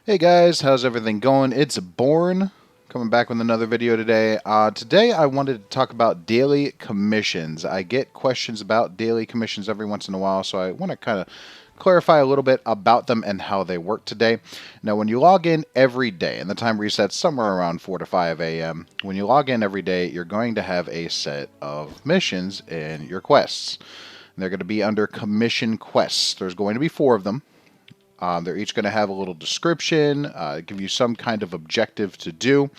Hey guys, how's everything going? It's Born, coming back with another video today. Today I wanted to talk about daily commissions. I get questions about daily commissions every once in a while, so I want to kind of clarify a little bit about them and how they work today. Now, when you log in every day, and the time resets somewhere around 4 to 5 a.m., when you log in every day, you're going to have a set of missions in your quests. They're going to be under commission quests. There's going to be 4 of them. They're each going to have a little description, give you some kind of objective to do.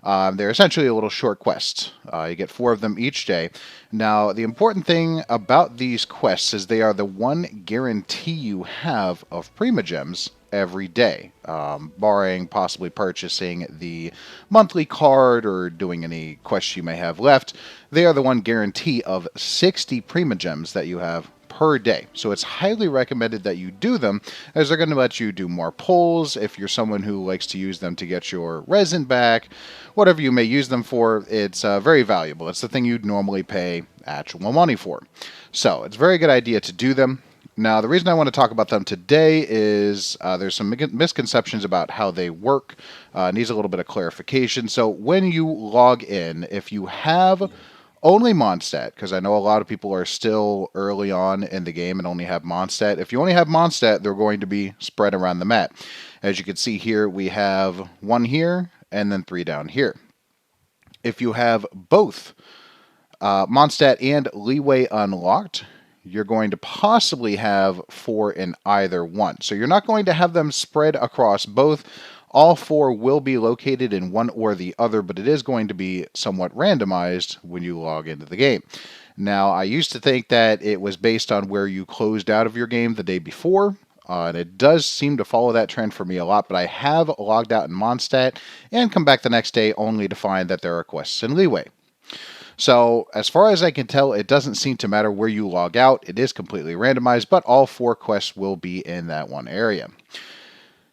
They're essentially a little short quest. You get 4 of them each day. Now, the important thing about these quests is they are the one guarantee you have of Primogems every day, barring possibly purchasing the monthly card or doing any quests you may have left. They are the one guarantee of 60 Primogems that you have per day. So it's highly recommended that you do them, as they're going to let you do more pulls if you're someone who likes to use them to get your resin back. Whatever you may use them for, it's very valuable. It's the thing you'd normally pay actual money for. So it's a very good idea to do them. Now, the reason I want to talk about them today is there's some misconceptions about how they work. Needs a little bit of clarification. So when you log in, if you have only Mondstadt, because I know a lot of people are still early on in the game and only have Mondstadt. If you only have Mondstadt, they're going to be spread around the map. As you can see here, we have 1 here and then 3 down here. If you have both Mondstadt and Leeway unlocked, you're going to possibly have 4 in either one. So you're not going to have them spread across both. All 4 will be located in one or the other, but it is going to be somewhat randomized when you log into the game. Now, I used to think that it was based on where you closed out of your game the day before, and it does seem to follow that trend for me a lot, but I have logged out in Mondstadt and come back the next day only to find that there are quests in Leeway. So, as far as I can tell, it doesn't seem to matter where you log out. It is completely randomized, but all 4 quests will be in that one area.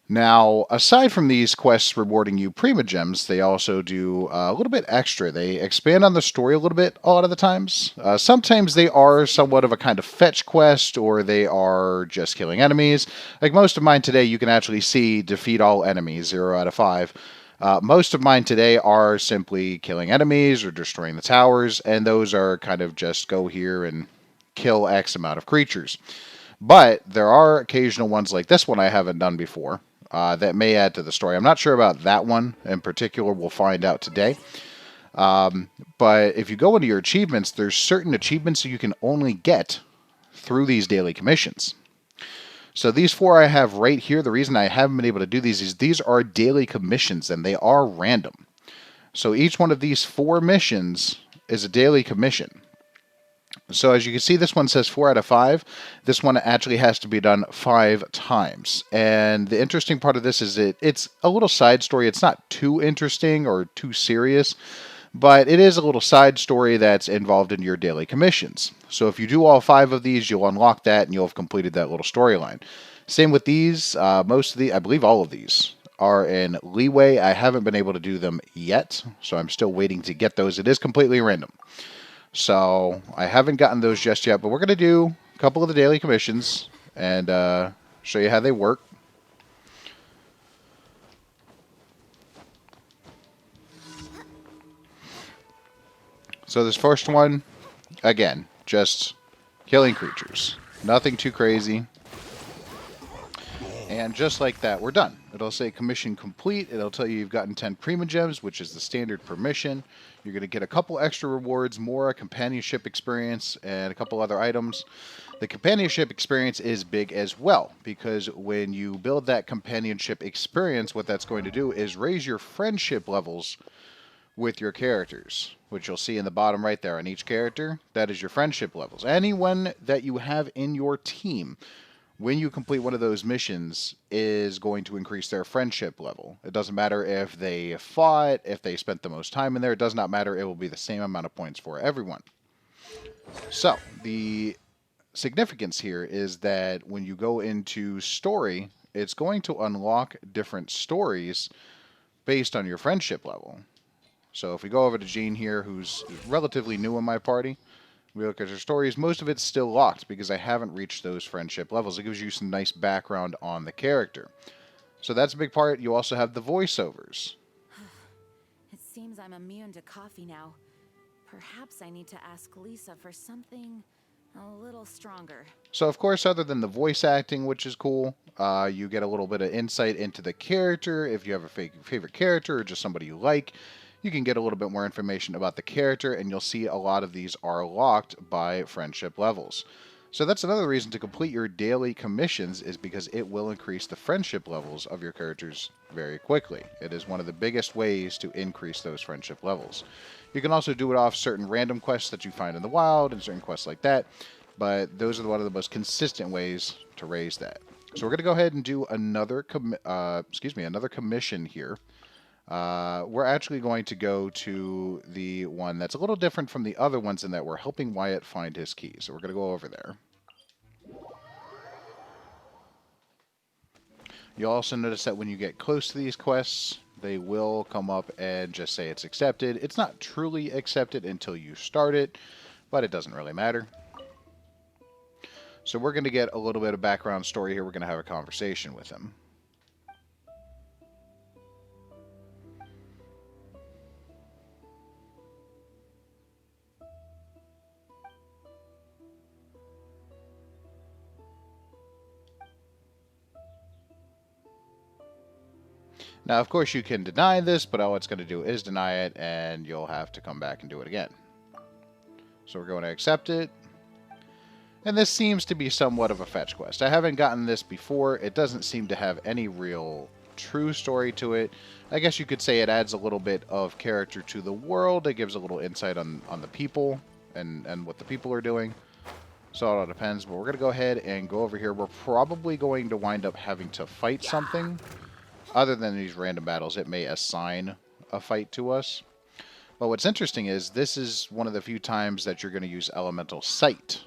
Now, aside from these quests rewarding you Primogems, they also do a little bit extra. They expand on the story a little bit a lot of the times. Sometimes they are somewhat of a kind of fetch quest, or they are just killing enemies. Like most of mine today, you can actually see defeat all enemies, 0 out of 5. Most of mine today are simply killing enemies or destroying the towers, and those are kind of just go here and kill X amount of creatures. But there are occasional ones like this one I haven't done before that may add to the story. I'm not sure about that one in particular. We'll find out today. But if you go into your achievements, there's certain achievements you can only get through these daily commissions. So these 4 I have right here, the reason I haven't been able to do these is these are daily commissions and they are random. So each one of these 4 missions is a daily commission. So as you can see, this one says 4 out of 5. This one actually has to be done 5 times. And the interesting part of this is it's a little side story. It's not too interesting or too serious, but it is a little side story that's involved in your daily commissions. So if you do all 5 of these, you'll unlock that and you'll have completed that little storyline. Same with these. Most of the, I believe all of these are in Leeway. I haven't been able to do them yet, so I'm still waiting to get those. It is completely random. So I haven't gotten those just yet, but we're going to do a couple of the daily commissions and show you how they work. So this first one, again, just killing creatures. Nothing too crazy. And just like that, we're done. It'll say commission complete. It'll tell you you've gotten 10 Primogems, which is the standard permission. You're going to get a couple extra rewards, more a companionship experience, and a couple other items. The companionship experience is big as well, because when you build that companionship experience, what that's going to do is raise your friendship levels with your characters, which you'll see in the bottom right there on each character. That is your friendship levels. Anyone that you have in your team, when you complete one of those missions, is going to increase their friendship level. It doesn't matter if they fought, if they spent the most time in there. It does not matter. It will be the same amount of points for everyone. So, the significance here is that when you go into story, it's going to unlock different stories based on your friendship level. So if we go over to Jean here, who's relatively new in my party, we look at her stories. Most of it's still locked because I haven't reached those friendship levels. It gives you some nice background on the character. So that's a big part. You also have the voiceovers. It seems I'm immune to coffee now. Perhaps I need to ask Lisa for something a little stronger. So, of course, other than the voice acting, which is cool, you get a little bit of insight into the character. If you have a favorite character or just somebody you like, you can get a little bit more information about the character, and you'll see a lot of these are locked by friendship levels. So that's another reason to complete your daily commissions is because it will increase the friendship levels of your characters very quickly. It is one of the biggest ways to increase those friendship levels. You can also do it off certain random quests that you find in the wild and certain quests like that, but those are one of the most consistent ways to raise that. So we're going to go ahead and do another another commission here. We're actually going to go to the one that's a little different from the other ones in that we're helping Wyatt find his key. So we're going to go over there. You'll also notice that when you get close to these quests, they will come up and just say it's accepted. It's not truly accepted until you start it, but it doesn't really matter. So we're going to get a little bit of background story here. We're going to have a conversation with him. Now, of course, you can deny this, but all it's going to do is deny it, and you'll have to come back and do it again. So we're going to accept it. And this seems to be somewhat of a fetch quest. I haven't gotten this before. It doesn't seem to have any real true story to it. I guess you could say it adds a little bit of character to the world. It gives a little insight on the people and what the people are doing. So it all depends. But we're going to go ahead and go over here. We're probably going to wind up having to fight something. Other than these random battles, it may assign a fight to us. But what's interesting is this is one of the few times that you're going to use Elemental Sight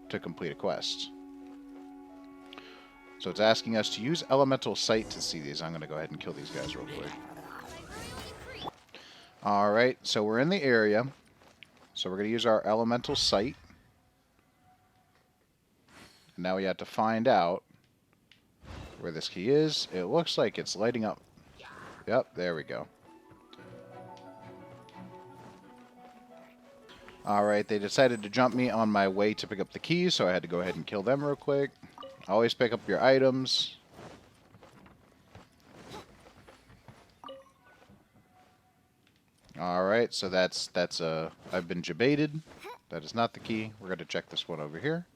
to complete a quest. So it's asking us to use Elemental Sight to see these. I'm going to go ahead and kill these guys real quick. Alright, so we're in the area. So we're going to use our Elemental Sight. And now we have to find out where this key is. It looks like it's lighting up. Yep, there we go. Alright, they decided to jump me on my way to pick up the keys, so I had to go ahead and kill them real quick. Always pick up your items. Alright, so I've been jebaited. That is not the key. We're going to check this one over here.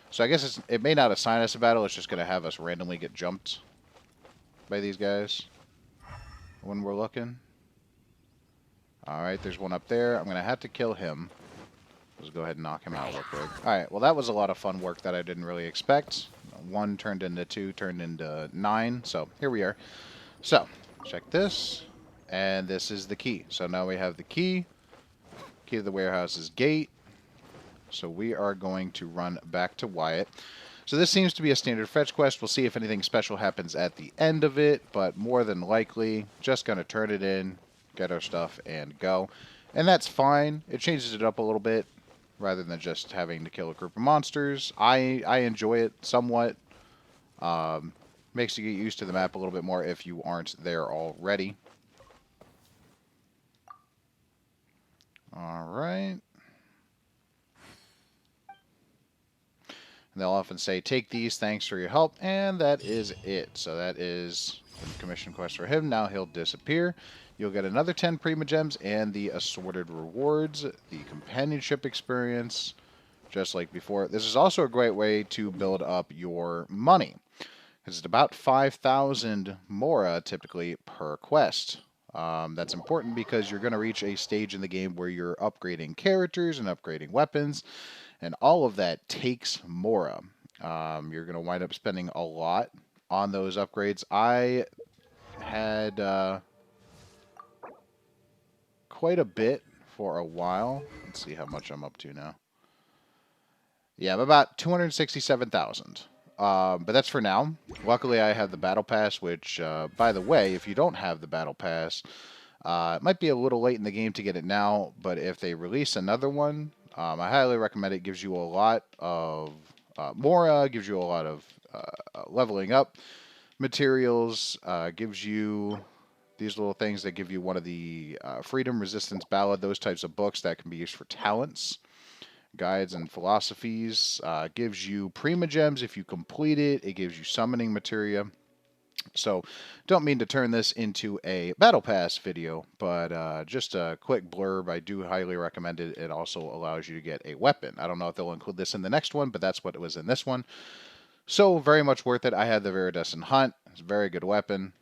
So I guess it may not assign us a battle, it's just going to have us randomly get jumped by these guys when we're looking. Alright, there's one up there. I'm going to have to kill him. Let's go ahead and knock him out real quick. Alright, well that was a lot of fun work that I didn't really expect. 1 turned into 2, turned into 9. So here we are. So, check this. And this is the key. So now we have the key. Key to the warehouse's gate. So we are going to run back to Wyatt. So this seems to be a standard fetch quest. We'll see if anything special happens at the end of it. But more than likely, just going to turn it in, get our stuff, and go. And that's fine. It changes it up a little bit rather than just having to kill a group of monsters. I enjoy it somewhat. Makes you get used to the map a little bit more if you aren't there already. Alright. And they'll often say, take these, thanks for your help, and that is it. So that is the commission quest for him. Now he'll disappear. You'll get another 10 Prima Gems and the assorted rewards, the companionship experience, just like before. This is also a great way to build up your money. It's about 5,000 Mora typically per quest. That's important because you're going to reach a stage in the game where you're upgrading characters and upgrading weapons, and all of that takes Mora. You're going to wind up spending a lot on those upgrades. I had quite a bit for a while. Let's see how much I'm up to now. Yeah, I'm about 267,000. But that's for now. Luckily, I have the Battle Pass, which, by the way, if you don't have the Battle Pass, it might be a little late in the game to get it now, but if they release another one, I highly recommend it. It gives you a lot of Mora, gives you a lot of leveling up, materials, gives you these little things that give you one of the Freedom, Resistance, Ballad, those types of books that can be used for talents, guides, and philosophies. Gives you Primogems if you complete it. It gives you summoning materia. So, don't mean to turn this into a Battle Pass video, but just a quick blurb. I do highly recommend it. It also allows you to get a weapon. I don't know if they'll include this in the next one, but that's what it was in this one. So, very much worth it. I had the Viridescent Hunt. It's a very good weapon.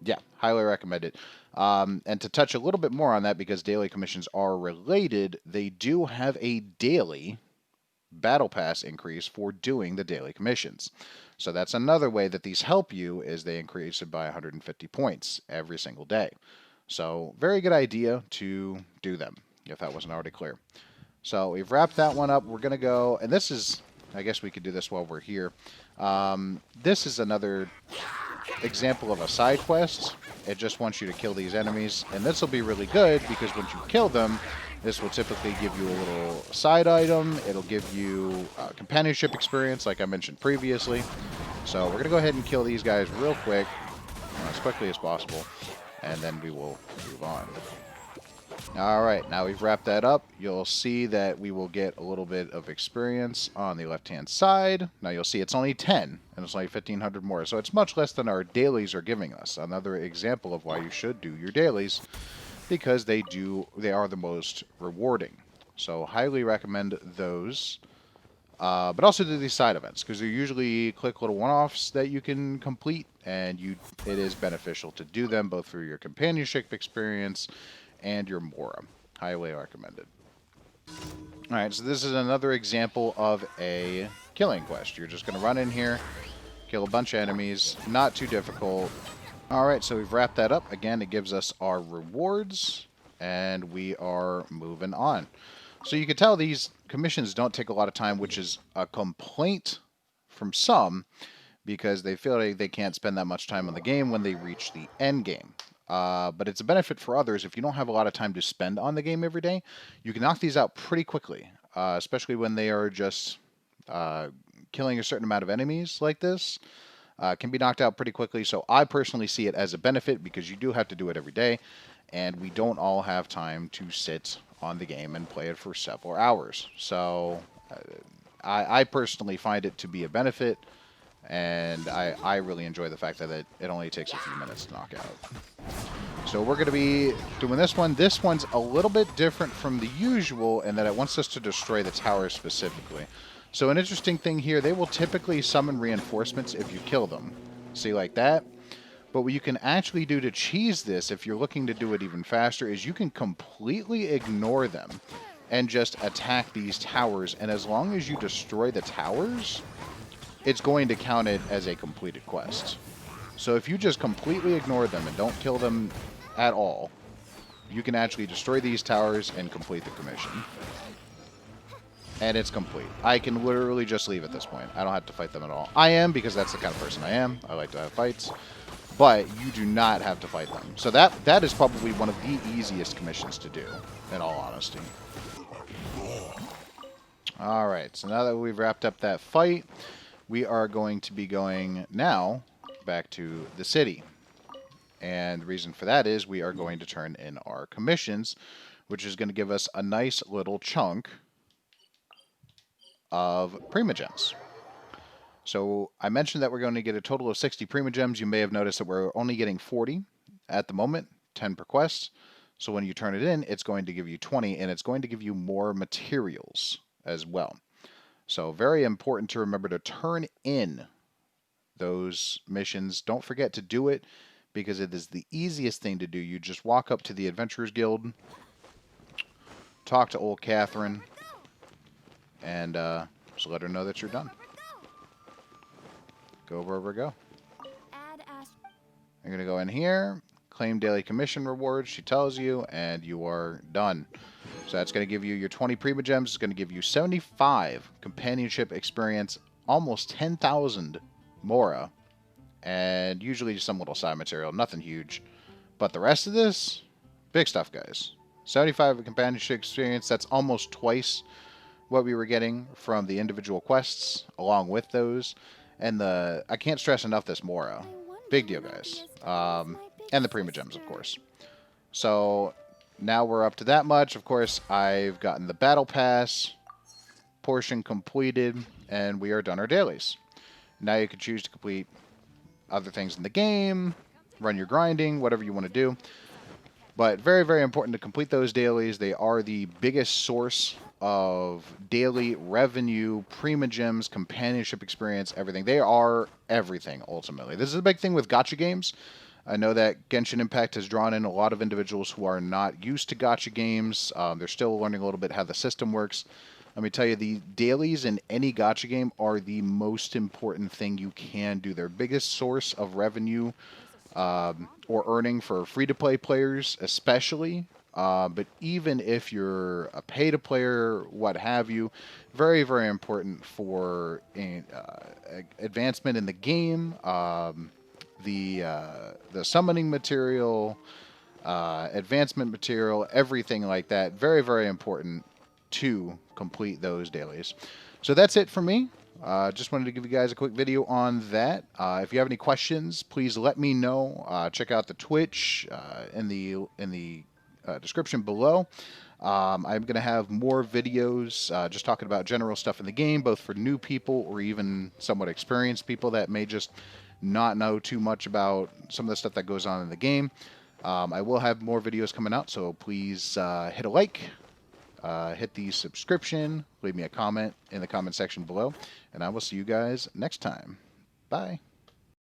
Yeah, highly recommend it. And to touch a little bit more on that, because daily commissions are related, they do have a daily battle pass increase for doing the daily commissions. So that's another way that these help you, is they increase it by 150 points every single day. So very good idea to do them, if that wasn't already clear. So we've wrapped that one up. We're going to go, and this is, I guess we could do this while we're here. This is another example of a side quest. It just wants you to kill these enemies, and this will be really good because once you kill them, this will typically give you a little side item. It'll give you companionship experience, like I mentioned previously. So we're going to go ahead and kill these guys real quick, as quickly as possible, and then we will move on. Alright, now we've wrapped that up. You'll see that we will get a little bit of experience on the left-hand side. Now you'll see it's only 10, and it's only 1,500 more, so it's much less than our dailies are giving us. Another example of why you should do your dailies, because they are the most rewarding. So highly recommend those. But also do these side events, because they're usually quick little one-offs that you can complete, and it is beneficial to do them, both for your companionship experience and your Mora. Highly recommended. Alright, so this is another example of a killing quest. You're just going to run in here, kill a bunch of enemies. Not too difficult. Alright, so we've wrapped that up. Again, it gives us our rewards, and we are moving on. So you can tell these commissions don't take a lot of time, which is a complaint from some, because they feel like they can't spend that much time on the game when they reach the end game. But it's a benefit for others. If you don't have a lot of time to spend on the game every day, you can knock these out pretty quickly, especially when they are just killing a certain amount of enemies like this. Can be knocked out pretty quickly, so I personally see it as a benefit because you do have to do it every day, and we don't all have time to sit on the game and play it for several hours. So I personally find it to be a benefit, and I really enjoy the fact that it only takes a few minutes to knock out. So we're going to be doing this one. This one's a little bit different from the usual in that it wants us to destroy the tower specifically. So an interesting thing here, they will typically summon reinforcements if you kill them. See, like that? But what you can actually do to cheese this, if you're looking to do it even faster, is you can completely ignore them and just attack these towers. And as long as you destroy the towers, it's going to count it as a completed quest. So if you just completely ignore them and don't kill them at all, you can actually destroy these towers and complete the commission. And it's complete. I can literally just leave at this point. I don't have to fight them at all. I am, because that's the kind of person I am. I like to have fights. But you do not have to fight them. So that is probably one of the easiest commissions to do, in all honesty. Alright, so now that we've wrapped up that fight, we are going to be going now back to the city. And the reason for that is we are going to turn in our commissions, which is going to give us a nice little chunk of Primogems. So I mentioned that we're going to get a total of 60 Primogems. You may have noticed that we're only getting 40 at the moment, 10 per quest. So when you turn it in, it's going to give you 20, and it's going to give you more materials as well. So very important to remember to turn in those missions. Don't forget to do it, because it is the easiest thing to do. You just walk up to the Adventurers Guild, talk to old Catherine, and just let her know that you're done. Go wherever go. You're going to go in here, claim daily commission rewards, she tells you, and you are done. So that's going to give you your 20 Primogems. It's going to give you 75 companionship experience, almost 10,000 Mora, and usually just some little side material, nothing huge. But the rest of this, big stuff, guys. 75 companionship experience, that's almost twice what we were getting from the individual quests along with those. And I can't stress enough this Mora. I wonder Big who deal, might be guys. as tall as my big And the Prima Gems, of sister. course. So now we're up to that much. Of course, I've gotten the Battle Pass portion completed, and we are done our dailies. Now you can choose to complete other things in the game, run your grinding, whatever you want to do. But very, very important to complete those dailies. They are the biggest source of daily revenue, Prima Gems, companionship experience, everything. They are everything, ultimately. This is a big thing with gacha games. I know that Genshin Impact has drawn in a lot of individuals who are not used to gacha games. They're still learning a little bit how the system works. Let me tell you, the dailies in any gacha game are the most important thing you can do. Their biggest source of revenue or earning for free-to-play players, especially. But even if you're a pay-to-player, what have you, very, very important for advancement in the game. The summoning material, advancement material, everything like that. Very, very important to complete those dailies. So that's it for me. Just wanted to give you guys a quick video on that. If you have any questions, please let me know. Check out the Twitch in the description below. I'm going to have more videos just talking about general stuff in the game, both for new people or even somewhat experienced people that may just not know too much about some of the stuff that goes on in the game. I will have more videos coming out, so please hit a like, hit the subscription, leave me a comment in the comment section below, and I will see you guys next time. Bye.